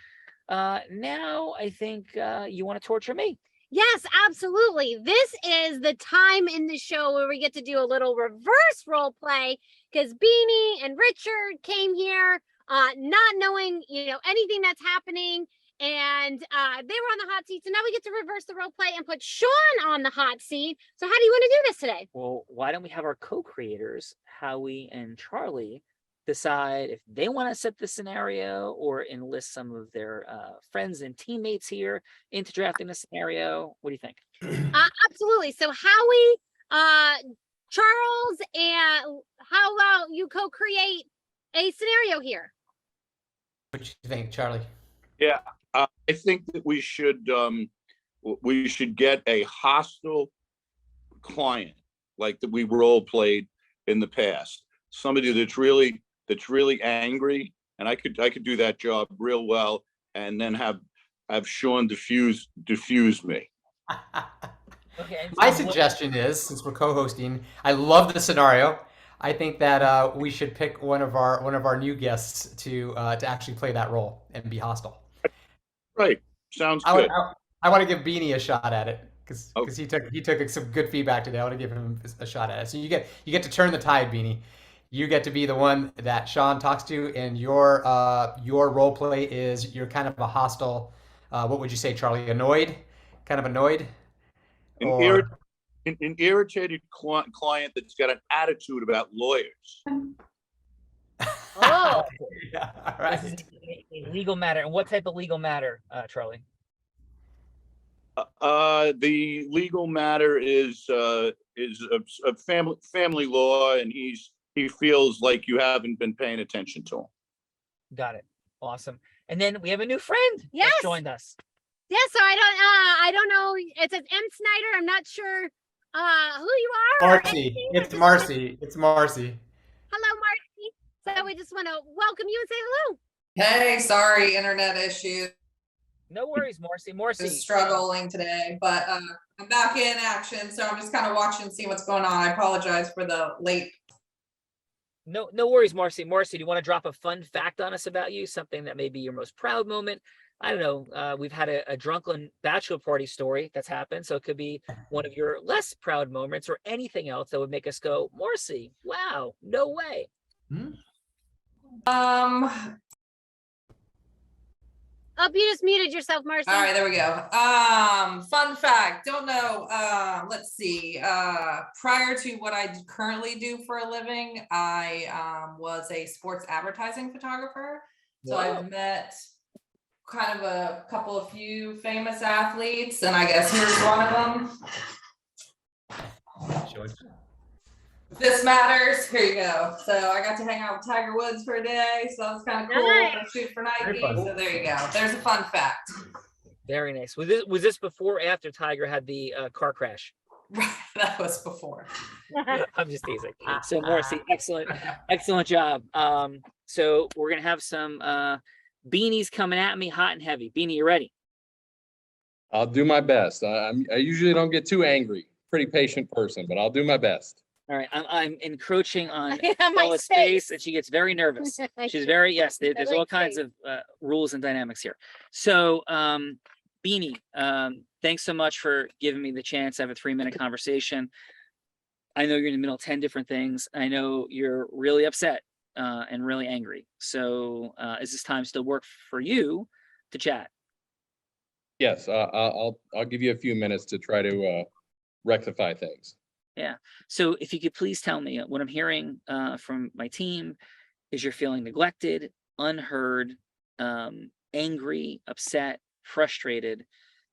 Now I think you want to torture me. Yes, absolutely. This is the time in the show where we get to do a little reverse role play, because Beanie and Richard came here not knowing, anything that's happening, and they were on the hot seat. So now we get to reverse the role play and put Sean on the hot seat. So how do you want to do this today? Well, why don't we have our co-creators, Howie and Charlie, decide if they want to set the scenario or enlist some of their friends and teammates here into drafting the scenario. What do you think? Absolutely. So Howie, Charles, and how about you co-create a scenario here? What do you think, Charlie? Yeah, I think that we should get a hostile client like that we role played in the past. Somebody that's really angry, and I could do that job real well, and then have Sean diffuse me. Okay. My suggestion is, since we're co-hosting, I love the scenario. I think that we should pick one of our new guests to actually play that role and be hostile. Right. Sounds good. I want to give Beanie a shot at it, because he took some good feedback today. I want to give him a shot at it. So you get to turn the tide, Beanie. You get to be the one that Sean talks to, and your role play is you're kind of a hostile. What would you say, Charlie? Annoyed? Kind of annoyed? An irritated client that's got an attitude about lawyers. Oh, yeah, all right. This is a legal matter. And what type of legal matter, Charlie? The legal matter is a family law, and he feels like you haven't been paying attention to him. Got it. Awesome. And then we have a new friend that joined us. Yeah, so I don't know. It says M. Snyder. I'm not sure who you are. Marcy. It's Marcy. It's Marcy. Hello, Marcy. So we just want to welcome you and say hello. Hey, sorry, internet issues. No worries, Marcy. Just struggling today, but I'm back in action, so I'm just kind of watching, see what's going on. I apologize for the late. No worries, Marcy. Marcy, do you want to drop a fun fact on us about you? Something that may be your most proud moment? I don't know. We've had a drunken bachelor party story that's happened, so it could be one of your less proud moments, or anything else that would make us go, Marcy, wow, no way. Oh, you just muted yourself, Marcy. All right, there we go. Fun fact, don't know. Let's see. Prior to what I currently do for a living, I was a sports advertising photographer. So I've met kind of a few famous athletes, and I guess here's one of them. Sure. If this matters, here you go. So I got to hang out with Tiger Woods for a day, so that was kind of cool. I shoot for Nike, so there you go. There's a fun fact. Very nice. Was this before or after Tiger had the car crash? That was before. I'm just teasing. So Marcy, excellent job. So we're gonna have some beanies coming at me hot and heavy. Beanie, you ready? I'll do my best. I usually don't get too angry. Pretty patient person, but I'll do my best. All right, I'm encroaching on On my Bella's space. space, and she gets very nervous. I She's sure very, do. yes, I there's like all kinds space. of rules and dynamics here. So, Beanie, thanks so much for giving me the chance to have a 3-minute conversation. I know you're in the middle of 10 different things. I know you're really upset and really angry. So, is this time still work for you to chat? Yes, I'll give you a few minutes to try to rectify things. Yeah. So if you could please tell me what I'm hearing from my team is you're feeling neglected, unheard, angry, upset, frustrated.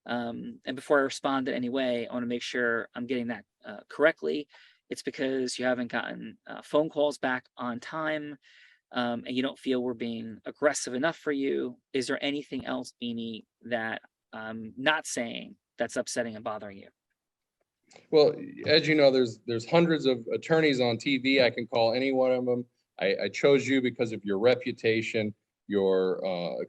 And before I respond in any way, I want to make sure I'm getting that correctly. It's because you haven't gotten phone calls back on time and you don't feel we're being aggressive enough for you. Is there anything else, Beanie, that I'm not saying that's upsetting and bothering you? Well, as you know, there's hundreds of attorneys on TV. I can call any one of them. I chose you because of your reputation, your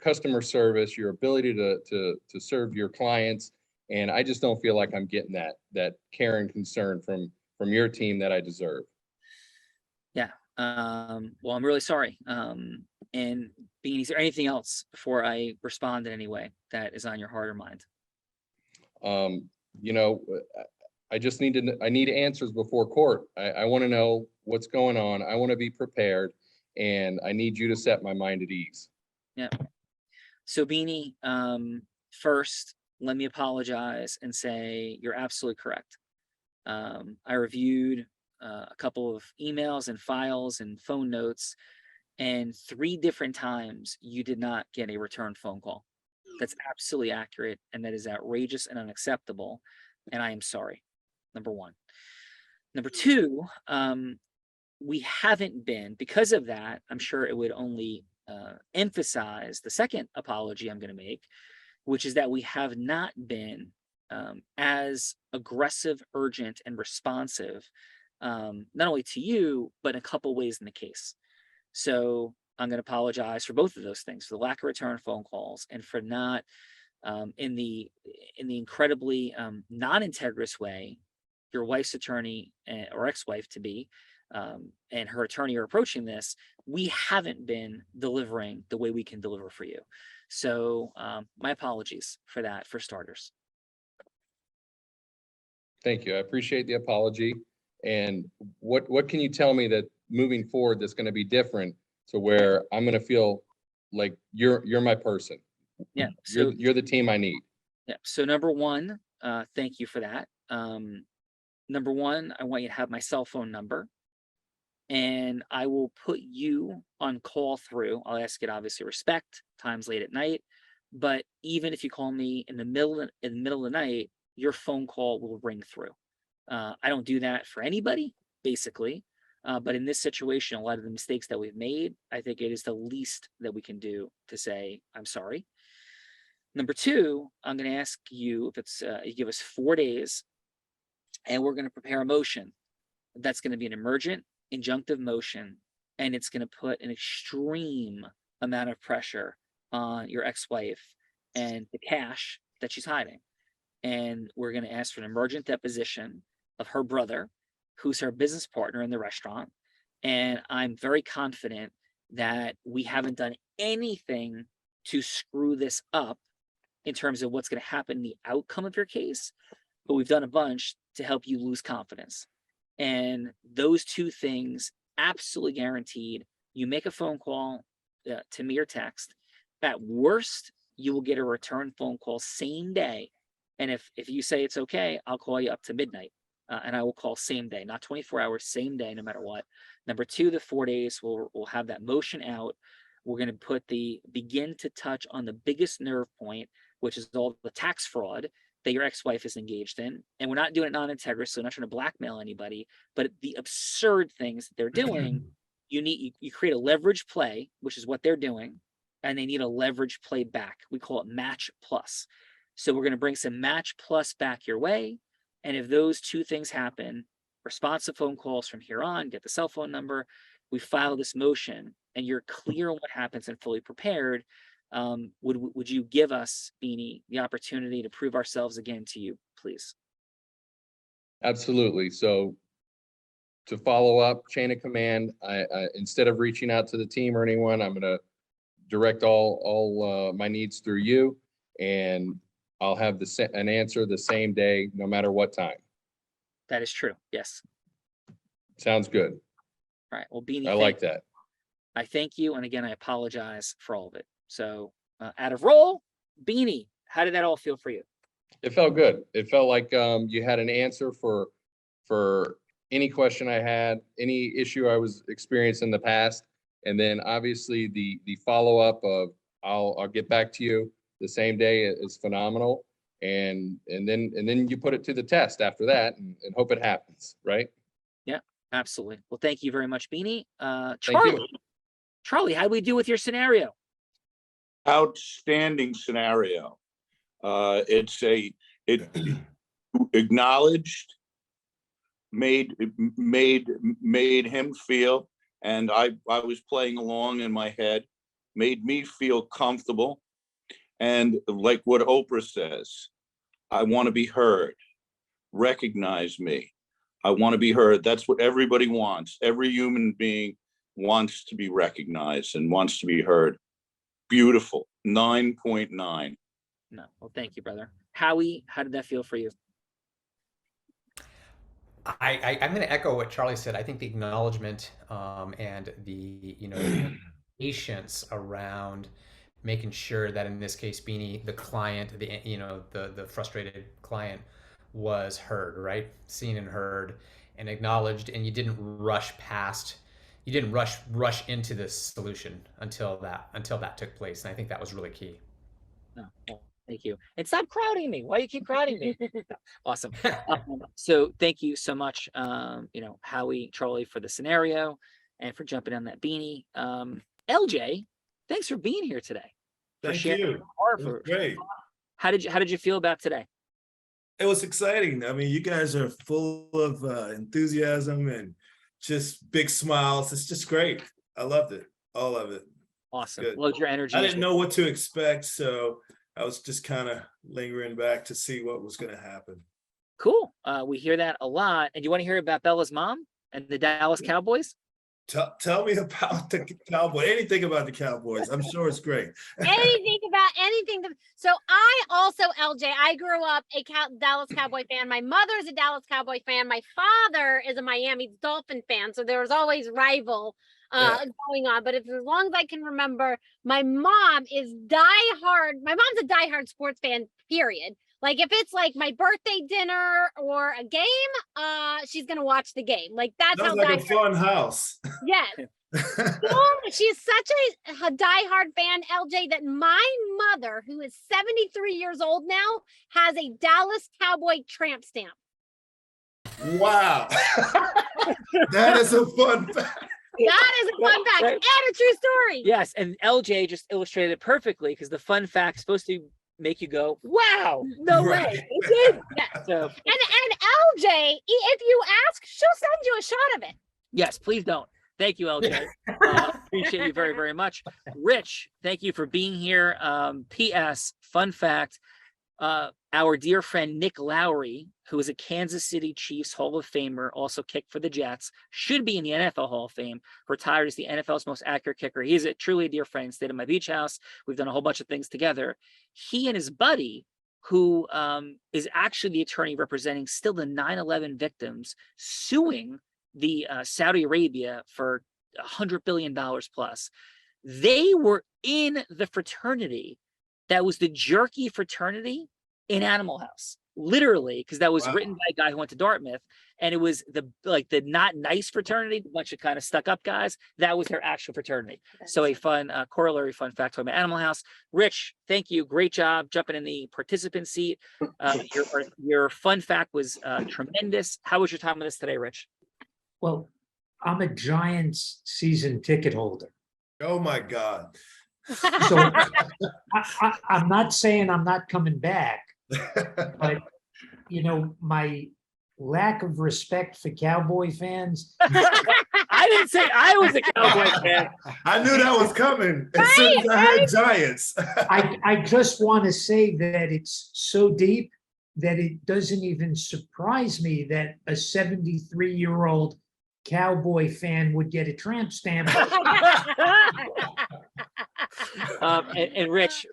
customer service, your ability to serve your clients, and I just don't feel like I'm getting that care and concern from your team that I deserve. Yeah. Well, I'm really sorry. And Beanie, is there anything else before I respond in any way that is on your heart or mind? You know, I just need I need answers before court. I want to know what's going on. I want to be prepared, and I need you to set my mind at ease. Yeah. So Beanie, first, let me apologize and say you're absolutely correct. I reviewed a couple of emails and files and phone notes, and 3 different times you did not get a return phone call. That's absolutely accurate, and that is outrageous and unacceptable, and I am sorry. Number 1. Number 2, we haven't been, because of that, I'm sure it would only emphasize the second apology I'm going to make, which is that we have not been as aggressive, urgent, and responsive, not only to you, but in a couple ways in the case. So I'm going to apologize for both of those things, for the lack of return phone calls and for not in the incredibly non-integrous way your wife's attorney or ex-wife to be and her attorney are approaching this. We haven't been delivering the way we can deliver for you. So my apologies for that, for starters. Thank you. I appreciate the apology. And what can you tell me that moving forward that's going to be different to where I'm going to feel like you're my person? Yeah. So you're the team I need. Yeah. So number 1, thank you for that. Number 1, I want you to have my cell phone number, and I will put you on call through. I'll ask it, obviously, respect times late at night, but even if you call me in the middle of the night, your phone call will ring through. I don't do that for anybody, basically, but in this situation, a lot of the mistakes that we've made, I think it is the least that we can do to say I'm sorry. Number 2, I'm going to ask you if it's you give us 4 days, and we're going to prepare a motion that's going to be an emergent injunctive motion, and it's going to put an extreme amount of pressure on your ex-wife and the cash that she's hiding. And we're going to ask for an emergent deposition of her brother, who's her business partner in the restaurant. And I'm very confident that we haven't done anything to screw this up in terms of what's going to happen in the outcome of your case, but we've done a bunch to help you lose confidence. And those 2 things, absolutely guaranteed. You make a phone call to me or text. At worst, you will get a return phone call same day. And if you say it's okay, I'll call you up to midnight. And I will call same day, not 24 hours, same day, no matter what. Number 2, the 4 days, we'll have that motion out. We're going to begin to touch on the biggest nerve point, which is all the tax fraud that your ex-wife is engaged in. And we're not doing it non-integrous, so we're not trying to blackmail anybody, but the absurd things that they're doing, you create a leverage play, which is what they're doing, and they need a leverage play back. We call it match plus. So we're going to bring some match plus back your way. And if those 2 things happen, responsive phone calls from here on, get the cell phone number, we file this motion, and you're clear on what happens and fully prepared, would you give us, Beanie, the opportunity to prove ourselves again to you, please? Absolutely. So follow up, chain of command. I instead of reaching out to the team or anyone, I'm going to direct all my needs through you, and I'll have an answer the same day, no matter what time. That is true. Yes. Sounds good. All right. Well, Beanie, I like that. I thank you. And again, I apologize for all of it. So out of roll, Beanie, how did that all feel for you? It felt good. It felt like you had an answer for any question I had, any issue I was experiencing in the past. And then obviously the follow-up of I'll get back to you the same day is phenomenal. And then you put it to the test after that and hope it happens, right? Yeah, absolutely. Well, thank you very much, Beanie. Thank you. Charlie, how do we do with your scenario? Outstanding scenario. It acknowledged, made him feel, and I was playing along in my head, made me feel comfortable. And like what Oprah says, I want to be heard. Recognize me. I want to be heard. That's what everybody wants. Every human being wants to be recognized and wants to be heard. Beautiful. 9.9. No. Well, thank you, brother. Howie, how did that feel for you? I'm going to echo what Charlie said. I think the acknowledgement and the patience around making sure that in this case, Beanie, the client, the frustrated client was heard, right? Seen and heard and acknowledged, and you didn't rush into this solution until that took place. And I think that was really key. No, well, thank you. And stop crowding me. Why do you keep crowding me? Awesome. So thank you so much, Howie, Charlie, for the scenario and for jumping on that Beanie. LJ, thanks for being here today. Thank you. It was great. How did you feel about today? It was exciting. I mean, you guys are full of enthusiasm and just big smiles. It's just great. I loved it. All of it. Awesome. Load your energy. I didn't know what to expect, so I was just kind of lingering back to see what was going to happen. Cool. We hear that a lot. And you want to hear about Bella's mom and the Dallas Cowboys? Tell me about the Cowboys. Anything about the Cowboys. I'm sure it's great. Anything. So I also, LJ, I grew up a Dallas Cowboy fan. My mother's a Dallas Cowboy fan. My father is a Miami Dolphin fan. So there was always rival going on. But as long as I can remember, my mom is my mom's a diehard sports fan, period. Like if it's like my birthday dinner or a game, she's gonna watch the game. Like that's how like a fun house. Yes. She's such a diehard fan, LJ, that my mother, who is 73 years old now, has a Dallas Cowboy tramp stamp. Wow. That is a fun fact. That is a fun fact and a true story. Yes, and LJ just illustrated it perfectly because the fun fact is supposed to make you go, wow, no way. It did. Yeah. So. And LJ, if you ask, she'll send you a shot of it. Yes, please don't. Thank you, LJ. Appreciate you very, very much. Rich, thank you for being here. P.S. Fun fact, our dear friend Nick Lowry, who is a Kansas City Chiefs Hall of Famer, also kicked for the Jets, should be in the NFL Hall of Fame, retired as the NFL's most accurate kicker. He's truly a dear friend, stayed at my beach house. We've done a whole bunch of things together. He and his buddy, who is actually the attorney representing still the 9/11 victims, suing the Saudi Arabia for $100 billion plus. They were in the fraternity that was the jerky fraternity in Animal House, literally, because that was written by a guy who went to Dartmouth, and it was the not nice fraternity, a bunch of kind of stuck up guys. That was their actual fraternity. So a fun corollary fun fact about Animal House. Rich, thank you, great job jumping in the participant seat. Your fun fact was tremendous. How was your time with us today, Rich? Well, I'm a Giants season ticket holder. Oh my God. So I'm not saying I'm not coming back, but my lack of respect for Cowboy fans. I didn't say I was a Cowboy fan. I knew that was coming as soon as I heard Giants. I just want to say that it's so deep that it doesn't even surprise me that a 73-year-old cowboy fan would get a tramp stamp. And Rich,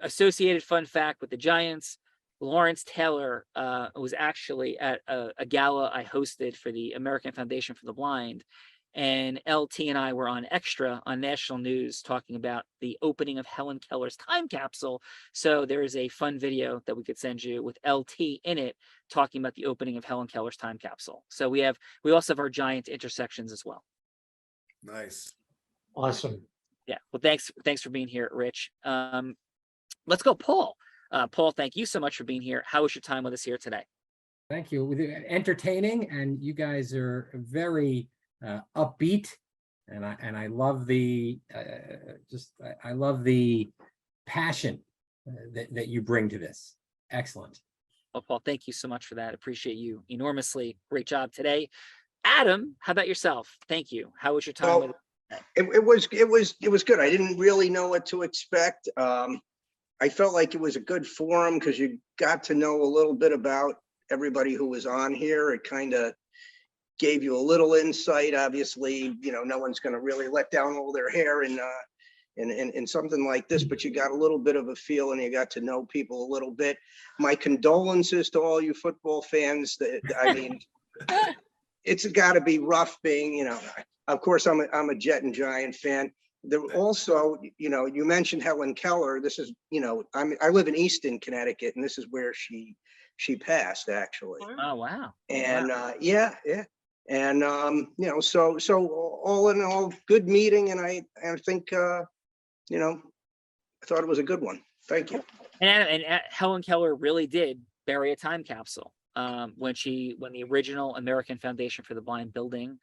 associated fun fact with the Giants, Lawrence Taylor was actually at a gala I hosted for the American Foundation for the Blind. And LT and I were on Extra on national news talking about the opening of Helen Keller's time capsule. So there is a fun video that we could send you with LT in it talking about the opening of Helen Keller's time capsule. So we also have our Giant intersections as well. Nice. Awesome. Yeah. Well, thanks for being here, Rich. Let's go, Paul. Paul, thank you so much for being here. How was your time with us here today? Thank you. Entertaining, and you guys are very upbeat, and I love the I love the passion that you bring to this. Excellent. Well, Paul, thank you so much for that. Appreciate you enormously. Great job today. Adam, how about yourself? Thank you. How was your time with it was good. I didn't really know what to expect. I felt like it was a good forum because you got to know a little bit about everybody who was on here. It kind of gave you a little insight. Obviously, no one's going to really let down all their hair in something like this, but you got a little bit of a feel and you got to know people a little bit. My condolences to all you football fans. I mean, it's got to be rough being, of course, I'm a Jet and Giant fan. There also, you mentioned Helen Keller. This is, I live in Easton, Connecticut, and this is where she passed, actually. Oh, wow. And yeah. And so all in all, good meeting, and I think I thought it was a good one. Thank you. And Helen Keller really did bury a time capsule when the original American Foundation for the Blind building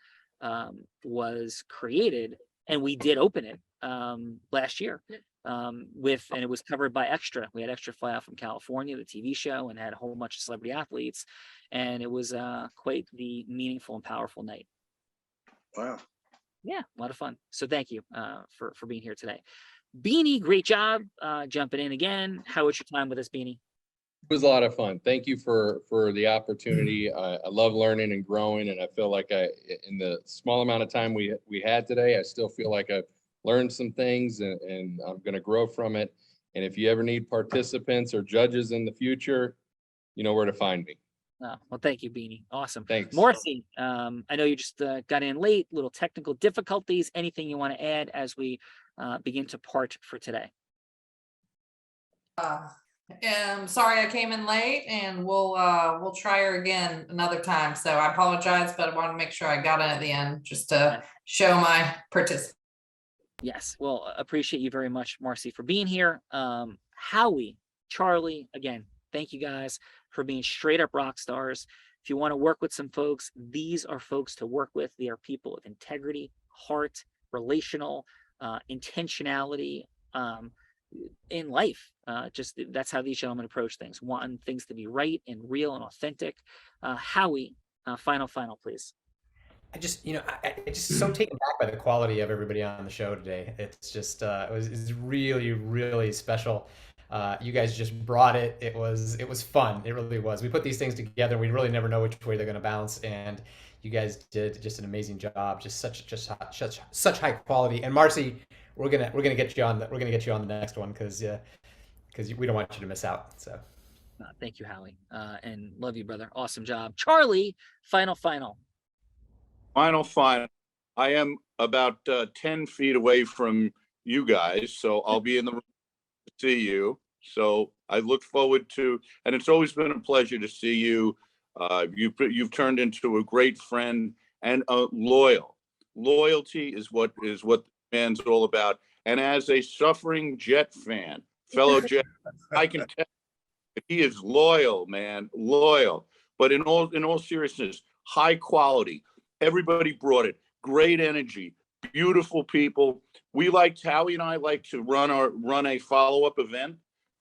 was created, and we did open it last year and it was covered by Extra. We had Extra fly out from California, the TV show, and had a whole bunch of celebrity athletes, and it was quite the meaningful and powerful night. Wow. Yeah, a lot of fun. So thank you for being here today. Beanie, great job jumping in again. How was your time with us, Beanie? It was a lot of fun. Thank you for the opportunity. I love learning and growing, and I feel like in the small amount of time we had today, I still feel like I've learned some things, and I'm going to grow from it. And if you ever need participants or judges in the future, you know where to find me. Oh, well, thank you, Beanie. Awesome. Thanks. Morrissey, I know you just got in late, little technical difficulties. Anything you want to add as we begin to part for today? Sorry I came in late, and we'll try her again another time. So I apologize, but I want to make sure I got in at the end just to show my participation. Yes, well, appreciate you very much, Marcy, for being here. Howie, Charlie, again, thank you guys for being straight up rock stars. If you want to work with some folks, these are folks to work with. They are people of integrity, heart, relational, intentionality in life. Just that's how these gentlemen approach things, wanting things to be right and real and authentic. Howie, final, please. I just so taken back by the quality of everybody on the show today. It's just it's really, really special. You guys just brought it. It was fun. It really was. We put these things together. We really never know which way they're going to bounce, and you guys did just an amazing job. Just such high quality. And Marcy, we're gonna get you on the next one because we don't want you to miss out. So thank you, Howie, and love you, brother. Awesome job, Charlie. Final. I am about 10 feet away from you guys, so I'll be in the room to see you. So I look forward to, and it's always been a pleasure to see you. You've turned into a great friend and loyal. Loyalty is what the man's all about. And as a suffering Jet fan, fellow Jet, I can tell he is loyal, man, loyal. But in all seriousness, high quality. Everybody brought it. Great energy, beautiful people. Howie and I like to run a follow-up event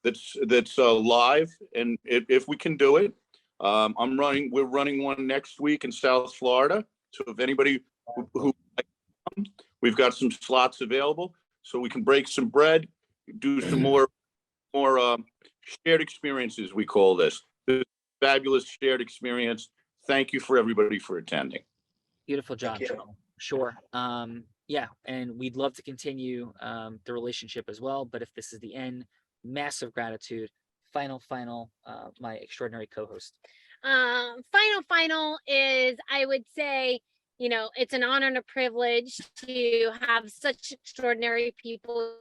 that's live, and if we can do it, we're running one next week in South Florida. So if anybody who we've got some slots available, so we can break some bread, do some more shared experiences. We call this fabulous shared experience. Thank you for everybody for attending. Beautiful job, you. Charles. Sure. Yeah, and we'd love to continue the relationship as well. But if this is the end, massive gratitude. Final, my extraordinary co-host. Final is, I would say, you know, it's an honor and a privilege to have such extraordinary people.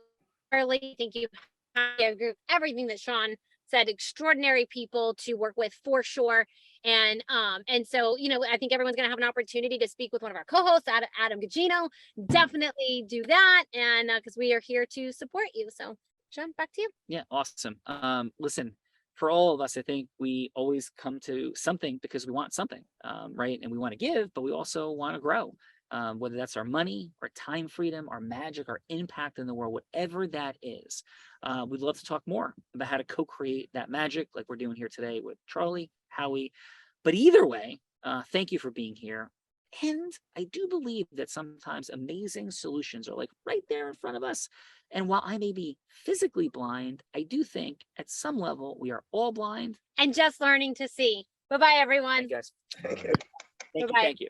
I really think you have everything that Sean said, extraordinary people to work with for sure. And so, you know, I think everyone's going to have an opportunity to speak with one of our co-hosts, Adam Gugino. Definitely do that. And because we are here to support you. So Sean, back to you. Yeah, awesome. Listen, for all of us, I think we always come to something because we want something, right? And we want to give, but we also want to grow. Whether that's our money, our time freedom, our magic, our impact in the world, whatever that is. We'd love to talk more about how to co-create that magic like we're doing here today with Charlie, Howie. But either way, thank you for being here. And I do believe that sometimes amazing solutions are like right there in front of us. And while I may be physically blind, I do think at some level we are all blind. And just learning to see. Bye-bye, everyone. Thank you guys. Thank you. Thank you. Bye-bye. Thank you.